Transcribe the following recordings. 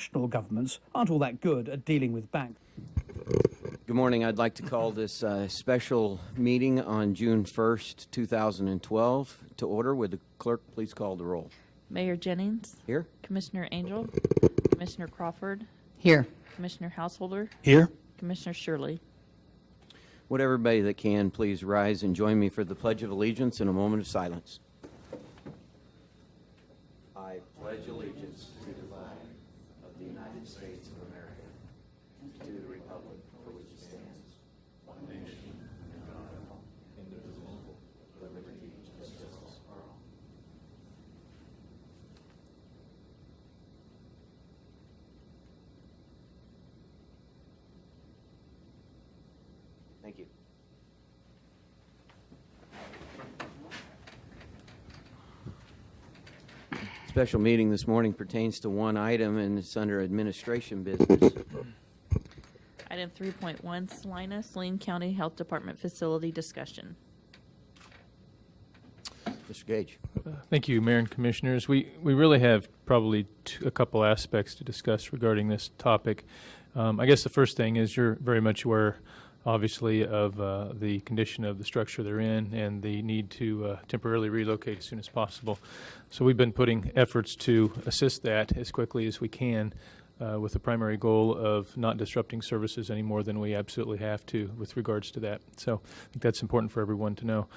national governments aren't all that good at dealing with banks. Good morning. I'd like to call this special meeting on June 1st, 2012 to order. Would the clerk please call the roll? Mayor Jennings. Here. Commissioner Angel. Commissioner Crawford. Here. Commissioner Householder. Here. Commissioner Shirley. Would everybody that can please rise and join me for the Pledge of Allegiance in a moment of silence. I pledge allegiance to the flag of the United States of America and to the republic for which it stands, one nation, under God, indivisible, with liberty and justice for all. Thank you. Special meeting this morning pertains to one item, and it's under administration business. Item 3.1, Salina County Health Department Facility Discussion. Mr. Gage. Thank you, Mayor and Commissioners. We really have probably a couple aspects to discuss regarding this topic. I guess the first thing is you're very much aware, obviously, of the condition of the structure they're in and the need to temporarily relocate as soon as possible. So we've been putting efforts to assist that as quickly as we can with the primary goal of not disrupting services any more than we absolutely have to with regards to that. So I think that's important for everyone to know.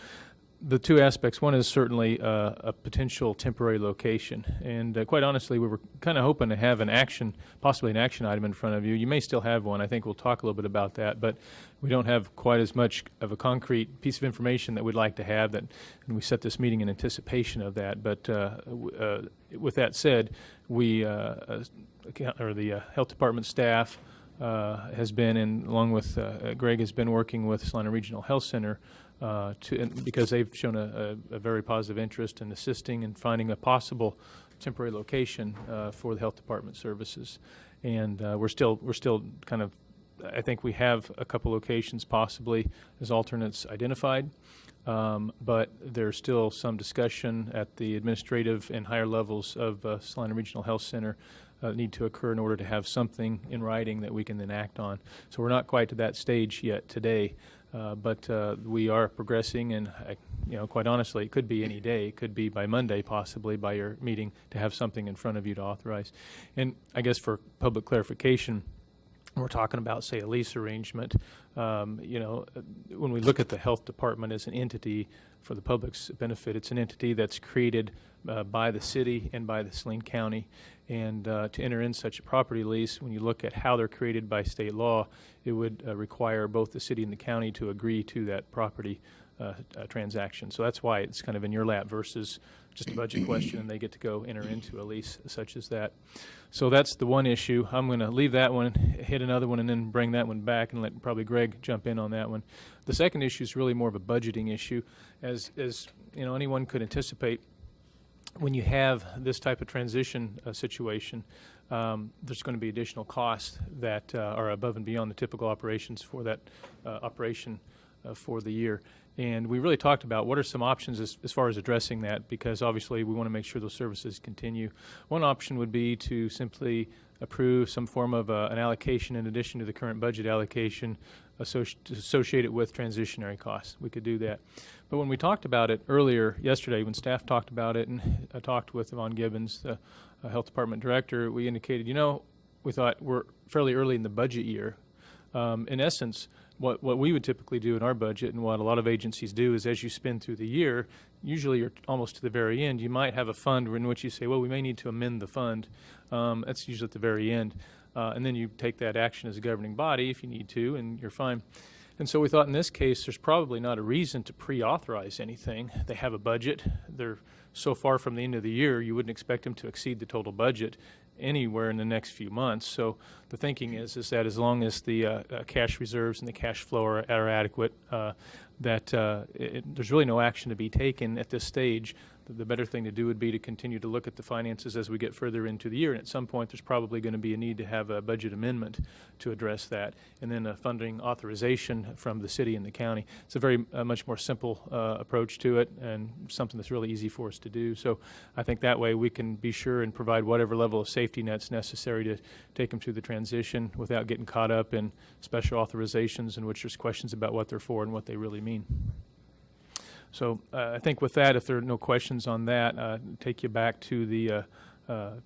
The two aspects, one is certainly a potential temporary location. And quite honestly, we were kind of hoping to have possibly an action item in front of you. You may still have one. I think we'll talk a little bit about that. But we don't have quite as much of a concrete piece of information that we'd like to have, and we set this meeting in anticipation of that. But with that said, the health department staff has been, and along with Greg, has been working with Salina Regional Health Center because they've shown a very positive interest in assisting and finding a possible temporary location for the health department services. And we're still kind of, I think we have a couple locations possibly as alternates identified, but there's still some discussion at the administrative and higher levels of Salina Regional Health Center need to occur in order to have something in writing that we can then act on. So we're not quite to that stage yet today. But we are progressing, and quite honestly, it could be any day. It could be by Monday, possibly by your meeting, to have something in front of you to authorize. And I guess for public clarification, we're talking about, say, a lease arrangement. When we look at the health department as an entity for the public's benefit, it's an entity that's created by the city and by the Salina County. And to enter in such a property lease, when you look at how they're created by state law, it would require both the city and the county to agree to that property transaction. So that's why it's kind of in your lap versus just a budget question, and they get to go enter into a lease such as that. So that's the one issue. I'm going to leave that one, hit another one, and then bring that one back and let probably Greg jump in on that one. The second issue is really more of a budgeting issue. As anyone could anticipate, when you have this type of transition situation, there's going to be additional costs that are above and beyond the typical operations for that operation for the year. And we really talked about what are some options as far as addressing that, because obviously we want to make sure those services continue. One option would be to simply approve some form of an allocation in addition to the current budget allocation associated with transitionary costs. We could do that. But when we talked about it earlier yesterday, when staff talked about it, and I talked with Yvonne Gibbons, the health department director, we indicated, we thought we're fairly early in the budget year. In essence, what we would typically do in our budget, and what a lot of agencies do, is as you spend through the year, usually you're almost to the very end, you might have a fund in which you say, well, we may need to amend the fund. That's usually at the very end. And then you take that action as a governing body if you need to, and you're fine. And so we thought in this case, there's probably not a reason to pre-authorize anything. They have a budget. They're so far from the end of the year, you wouldn't expect them to exceed the total budget anywhere in the next few months. So the thinking is that as long as the cash reserves and the cash flow are adequate, there's really no action to be taken at this stage the better thing to do would be to continue to look at the finances as we get further into the year. And at some point, there's probably going to be a need to have a budget amendment to address that, and then a funding authorization from the city and the county. It's a very much more simple approach to it, and something that's really easy for us to do. So I think that way we can be sure and provide whatever level of safety nets necessary to take them through the transition without getting caught up in special authorizations in which there's questions about what they're for and what they really mean. So I think with that, if there are no questions on that, take you back to the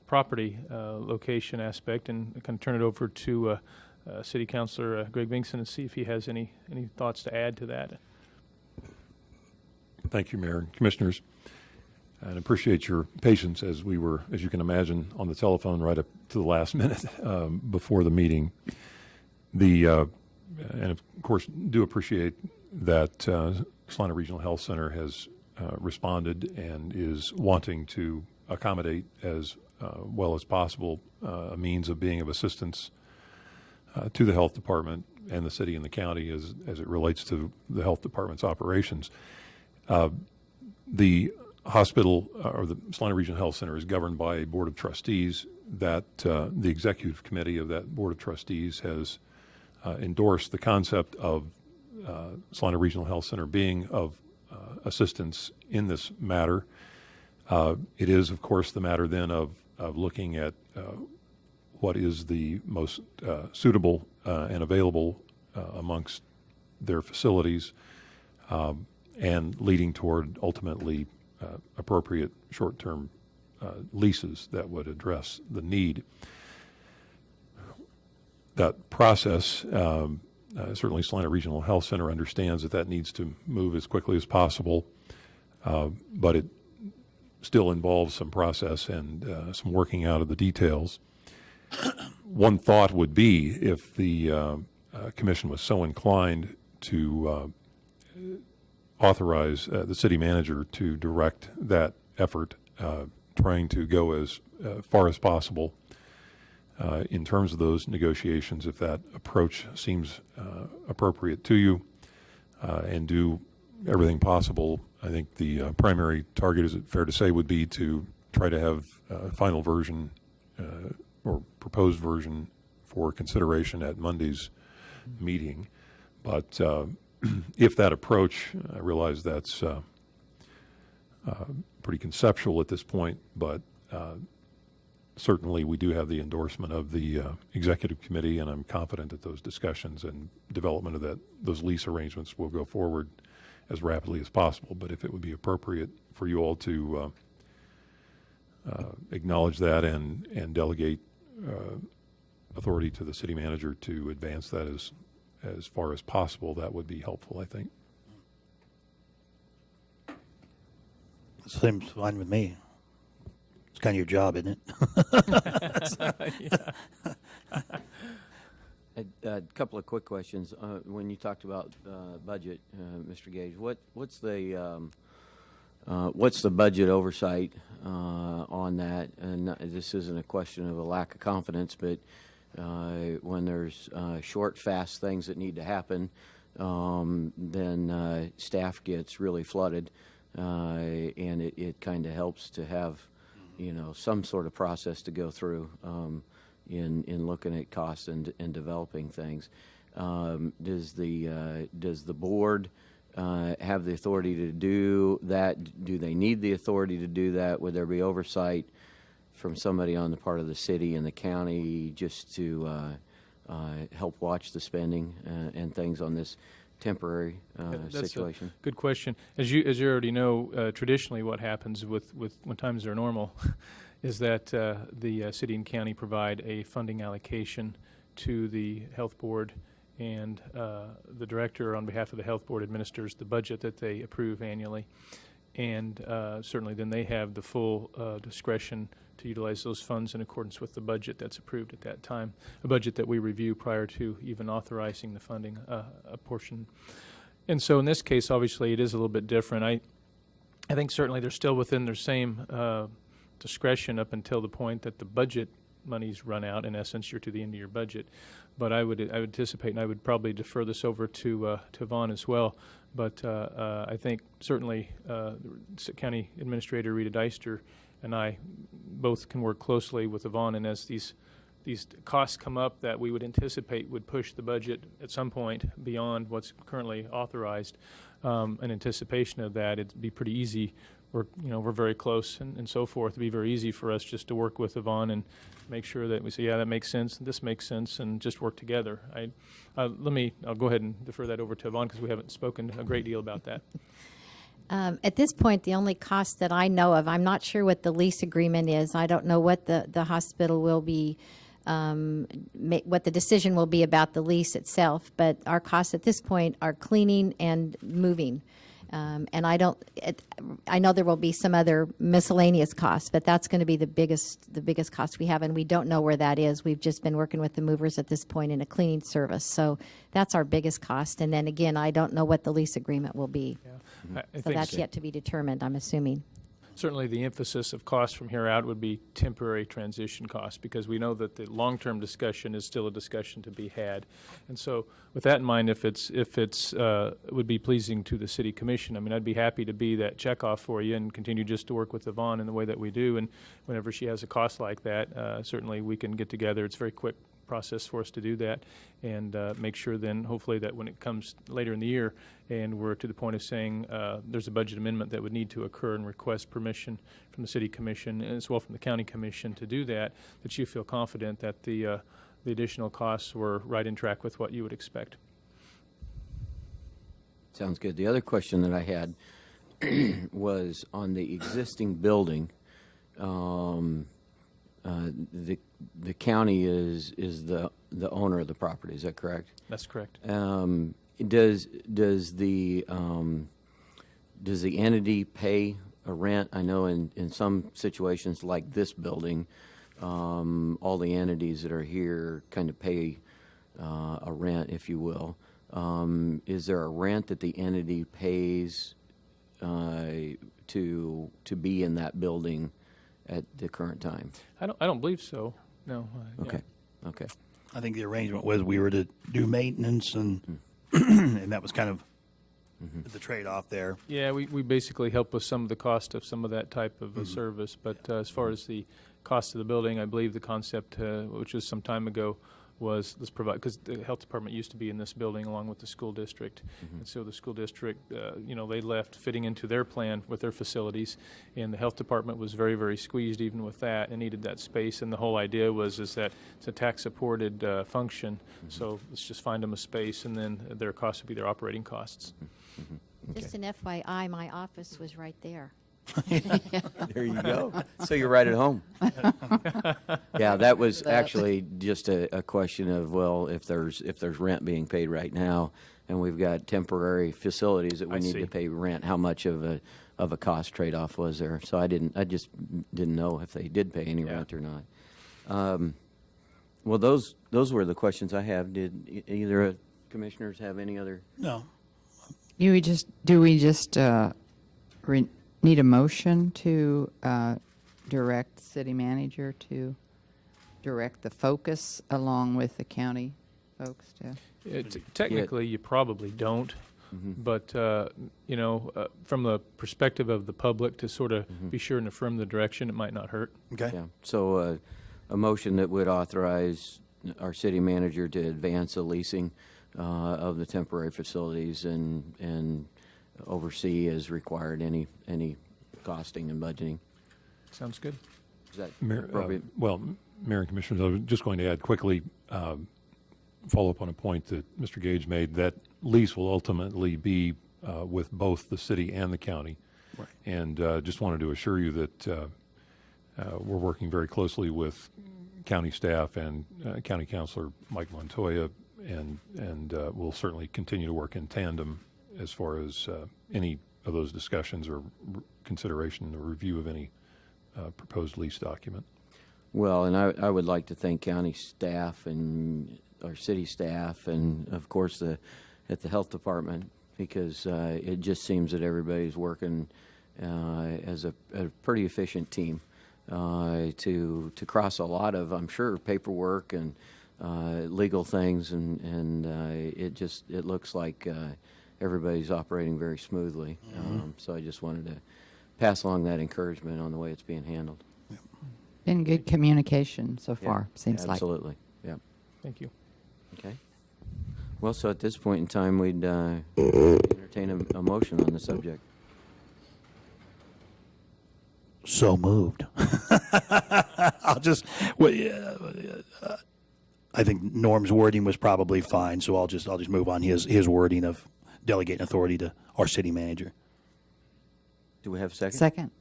property location aspect, and kind of turn it over to City Councilor Greg Bingson and see if he has any thoughts to add to that. Thank you, Mayor and Commissioners, and appreciate your patience as we were, as you can imagine, on the telephone right up to the last minute before the meeting. And of course, do appreciate that Salina Regional Health Center has responded and is wanting to accommodate as well as possible a means of being of assistance to the health department and the city and the county as it relates to the health department's operations. The hospital or the Salina Regional Health Center is governed by a board of trustees that the executive committee of that board of trustees has endorsed the concept of Salina Regional Health Center being of assistance in this matter. It is, of course, the matter then of looking at what is the most suitable and available amongst their facilities and leading toward ultimately appropriate short-term leases that would address the need. That process, certainly Salina Regional Health Center understands that needs to move as quickly as possible, but it still involves some process and some working out of the details. One thought would be if the Commission was so inclined to authorize the city manager to direct that effort, trying to go as far as possible in terms of those negotiations, if that approach seems appropriate to you, and do everything possible. I think the primary target, is it fair to say, would be to try to have a final version or proposed version for consideration at Monday's meeting. But if that approach, I realize that's pretty conceptual at this point, but certainly we do have the endorsement of the executive committee, and I'm confident that those discussions and development of those lease arrangements will go forward as rapidly as possible. But if it would be appropriate for you all to acknowledge that and delegate authority to the city manager to advance that as far as possible, that would be helpful, I think. Seems fine with me. It's kind of your job, isn't it? A couple of quick questions. When you talked about budget, Mr. Gage, what's the budget oversight on that? And this isn't a question of a lack of confidence, but when there's short, fast things that need to happen, then staff gets really flooded, and it kind of helps to have, some sort of process to go through in looking at costs and developing things. Does the board have the authority to do that? Do they need the authority to do that? Would there be oversight from somebody on the part of the city and the county just to help watch the spending and things on this temporary situation? A good question. As you already know, traditionally what happens with when times are normal is that the city and county provide a funding allocation to the health board, and the director on behalf of the health board administers the budget that they approve annually. And certainly then they have the full discretion to utilize those funds in accordance with the budget that's approved at that time, a budget that we review prior to even authorizing the funding a portion. And so in this case, obviously, it is a little bit different. I think certainly they're still within their same discretion up until the point that the budget money's run out. In essence, you're to the end of your budget. But I would anticipate, and I would probably defer this over to Vaughn as well. But I think certainly County Administrator Rita Deister and I both can work closely with Vaughn, and as these costs come up that we would anticipate would push the budget at some point beyond what's currently authorized, in anticipation of that, it'd be pretty easy. We're very close and so forth. It'd be very easy for us just to work with Yvonne and make sure that we say, yeah, that makes sense, this makes sense, and just work together. I'll go ahead and defer that over to Yvonne because we haven't spoken a great deal about that. At this point, the only cost that I know of, I'm not sure what the lease agreement is. I don't know what the hospital will be, what the decision will be about the lease itself. But our costs at this point are cleaning and moving. And I know there will be some other miscellaneous costs, but that's going to be the biggest cost we have, and we don't know where that is. We've just been working with the movers at this point in a cleaning service, so that's our biggest cost. And then again, I don't know what the lease agreement will be, I so think that's yet to be determined, I'm assuming. certainly the emphasis of costs from here out would be temporary transition costs, because we know that the long-term discussion is still a discussion to be had. And so with that in mind, if it's would be pleasing to the City Commission, I mean, I'd be happy to be that checkoff for you and continue just to work with Yvonne in the way that we do. And whenever she has a cost like that, certainly we can get together. It's a very quick process for us to do that, and make sure then hopefully that when it comes later in the year and we're to the point of saying there's a budget amendment that would need to occur and request permission from the City Commission and as well from the County Commission to do that, that you feel confident that the additional costs were right in track with what you would expect. Sounds good. The other question that I had was on the existing building. The county is the owner of the property. Is that correct? That's correct. Does the entity pay a rent? I know in some situations like this building, all the entities that are here kind of pay a rent, if you will. Is there a rent that the entity pays to be in that building at the current time? I don't believe so. No. Okay. Okay. I think the arrangement was we were to do maintenance and and that was kind of the trade-off there. Yeah, we basically help with some of the cost of some of that type of a service. But as far as the cost of the building, I believe the concept, which was some time ago, was let's provide, because the health department used to be in this building along with the school district. And so the school district, they left fitting into their plan with their facilities, and the health department was very, very squeezed even with that and needed that space. And the whole idea is that it's a tax-supported function, so let's just find them a space, and then their costs would be their operating costs. Just an FYI, my office was right there. There you go. So you're right at home. Yeah, that was actually just a question of, well, if there's rent being paid right now, and we've got temporary facilities that we need to pay rent, how much of a cost trade-off was there? So I just didn't know if they did pay any rent or not. Well, those were the questions I have. Did either commissioners have any other? No. Do we just need a motion to direct the city manager to direct the focus along with the county folks to? Technically, you probably don't. But, from the perspective of the public to sort of be sure and affirm the direction, it might not hurt. Okay. Yeah. So a motion that would authorize our city manager to advance the leasing of the temporary facilities and oversee as required any costing and budgeting. Sounds good. Is that Mayor, appropriate? Mayor and Commissioners, I was just going to add quickly, follow up on a point that Mr. Gage made. That lease will ultimately be with both the city and the county. Right. And just wanted to assure you that we're working very closely with county staff and County Councilor Mike Montoya, and we'll certainly continue to work in tandem as far as any of those discussions or consideration or review of any proposed lease document. Well, and I would like to thank county staff and our city staff and, of course, at the health department, because it just seems that everybody's working as a pretty efficient team. to cross a lot of, I'm sure, paperwork and legal things, and it looks like everybody's operating very smoothly. So I just wanted to pass along that encouragement on the way it's being handled. Been good communication so Yeah, far, seems like. absolutely. Yeah. Thank you. Okay. Well, so at this point in time, we'd entertain a motion on the subject. So moved. I'll just, I think Norm's wording was probably fine, so I'll just move on his wording of delegating authority to our city manager. Do we have a second? Second.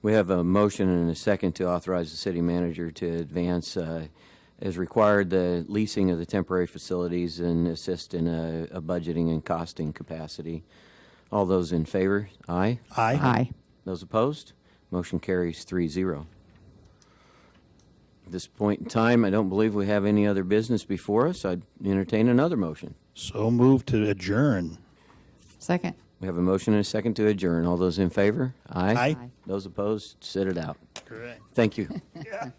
We have a motion and a second to authorize the city manager to advance, as required, the leasing of the temporary facilities and assist in a budgeting and costing capacity. All those in favor? Aye. Aye. Those opposed? Motion carries 3-0. At this point in time, I don't believe we have any other business before us. I'd entertain another motion. So moved to adjourn. Second. We have a motion and a second to adjourn. All those in favor? Aye. Aye. Those opposed? Sit it out. Correct. Thank you. Yeah.